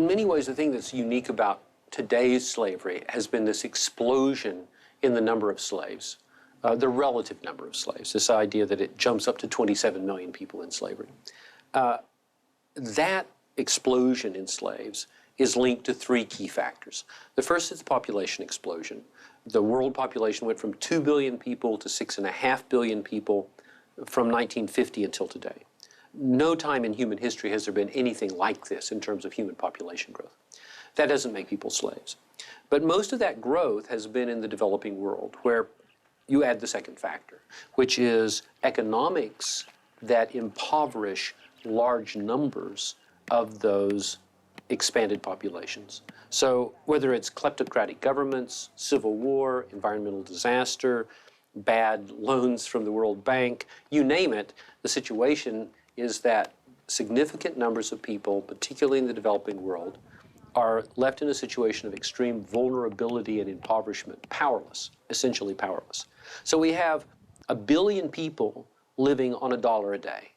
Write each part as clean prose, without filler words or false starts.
in many ways, the thing that's unique about today's slavery has been this explosion in the number of slaves, the relative number of slaves, this idea that it jumps up to 27 million people in slavery. That explosion in slaves is linked to three key factors. The first is the population explosion. The world population went from 2 billion people to 6.5 billion people from 1950 until today. No time in human history has there been anything like this in terms of human population growth. That doesn't make people slaves. But most of that growth has been in the developing world, where you add the second factor, which is economics that impoverish large numbers of those expanded populations. So whether it's kleptocratic governments, civil war, environmental disaster, bad loans from the World Bank, you name it, the situation is that significant numbers of people, particularly in the developing world, are left in a situation of extreme vulnerability and impoverishment, powerless, essentially powerless. So we have 1 billion people living on $1 a day,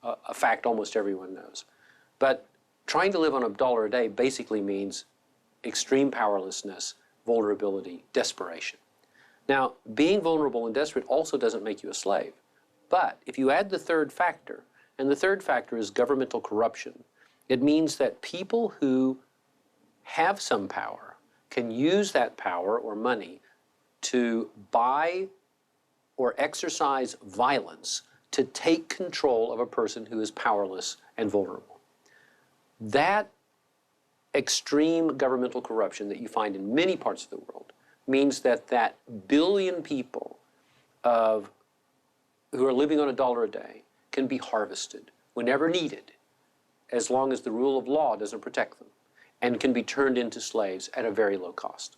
a fact almost everyone knows. But trying to live on $1 a day basically means extreme powerlessness, vulnerability, desperation. Now, being vulnerable and desperate also doesn't make you a slave. But if you add the third factor, and the third factor is governmental corruption, it means that people who have some power can use that power or money to buy or exercise violence to take control of a person who is powerless and vulnerable. That extreme governmental corruption that you find in many parts of the world means that 1 billion people who are living on $1 a day can be harvested whenever needed, as long as the rule of law doesn't protect them, and can be turned into slaves at a very low cost.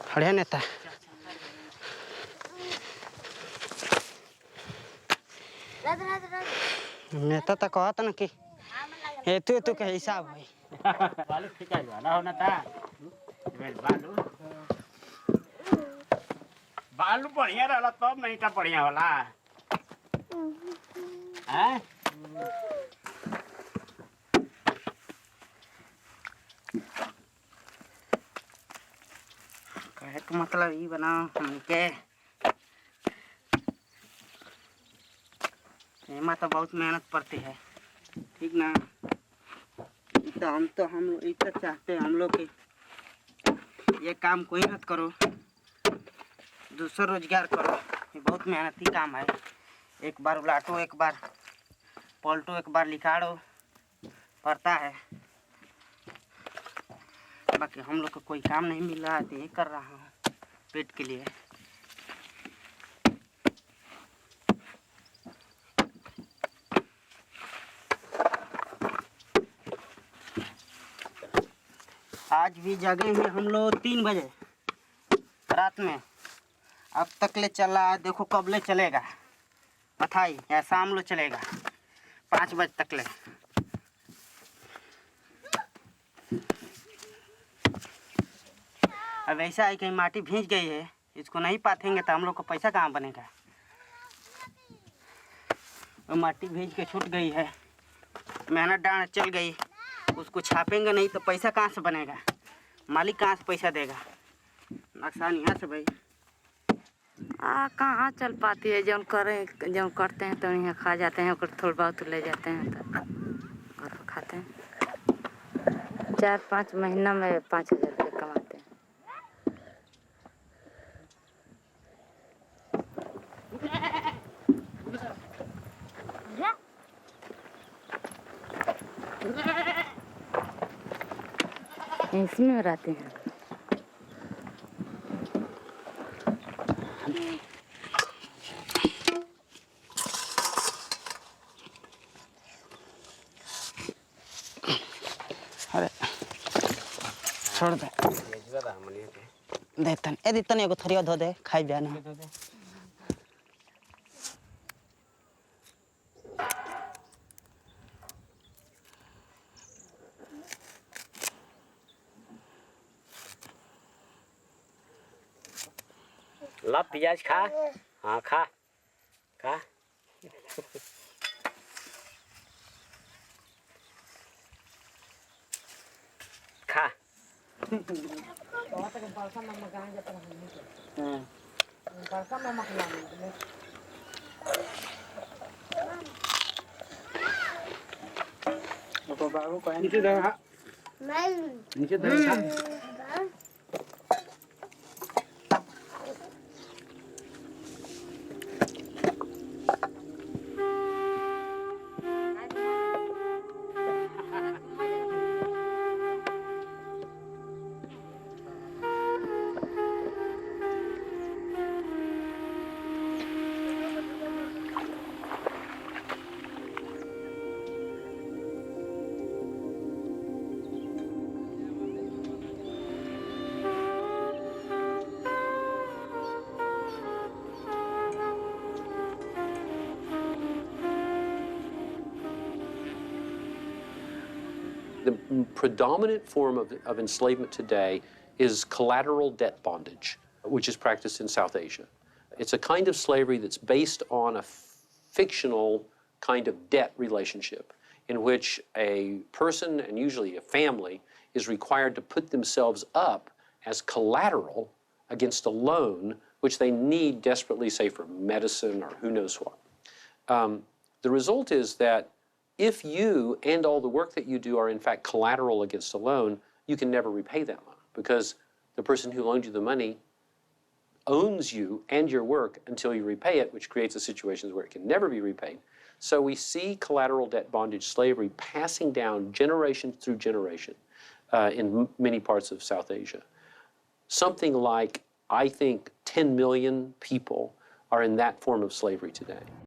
खड़े नेता नेता तो कहता ना कि हेतु तो के हिसाब है बालू ठिकाई वाला हो ना था बालू बालू बढ़िया रहला तब नहीं था बढ़िया होला हैं कहे तो मतलब ये बना हमके एमा तो बहुत मेहनत पड़ती है ठीक ना तो हम लोग इतना चाहते हैं हम लोग के ये काम कोई मत करो दूसरा रोजगार करो ये बहुत मेहनती काम है एक बार उलाटो एक बार पलटो एक बार लिखाड़ो पड़ता है बाकी हम लोग को कोई काम नहीं मिल रहा है तो ये कर रहा हूँ पेट के लिए आज भी जगे हैं हम लोग 3 बजे रात में अब तक ले चला, देखो कब ले चलेगा पता ही, या शाम लो चलेगा 5 बजे तक ले। अब ऐसा है कि माटी भींच गई है, इसको नहीं पाथेंगे तो हम लोग को पैसा कहाँ बनेगा। और माटी भींच के छूट गई है, मेहनत डांड चल गई, उसको छापेंगे नहीं तो पैसा कहाँ से बनेगा, मालिक कहाँ से पैसा देगा। नुकसान यहाँ से भाई। कहाँ चल पाती है, जौन करें जौन करते हैं तो यहाँ खा जाते हैं, थोड़ा बहुत ले जाते हैं तो घर पर खाते हैं। 4-5 महीना में 5,000 रुपये कमाते हैं। इसमें रहते हैं। अरे छोड़ दे देतन ए दितन एगो थरिया धो दे, खाई बया ना। ला प्याज खा, हाँ खा खा। खा नीचे दे, नीचे दे। The predominant form of enslavement today is collateral debt bondage, which is practiced in South Asia. It's a kind of slavery that's based on a fictional kind of debt relationship in which a person, and usually a family, is required to put themselves up as collateral against a loan which they need desperately, say, for medicine or who knows what. The result is that if you and all the work that you do are in fact collateral against a loan, you can never repay that loan because the person who loaned you the money owns you and your work until you repay it, which creates a situation where it can never be repaid. So we see collateral debt bondage slavery passing down generation through generation in many parts of South Asia. Something like, I think, 10 million people are in that form of slavery today.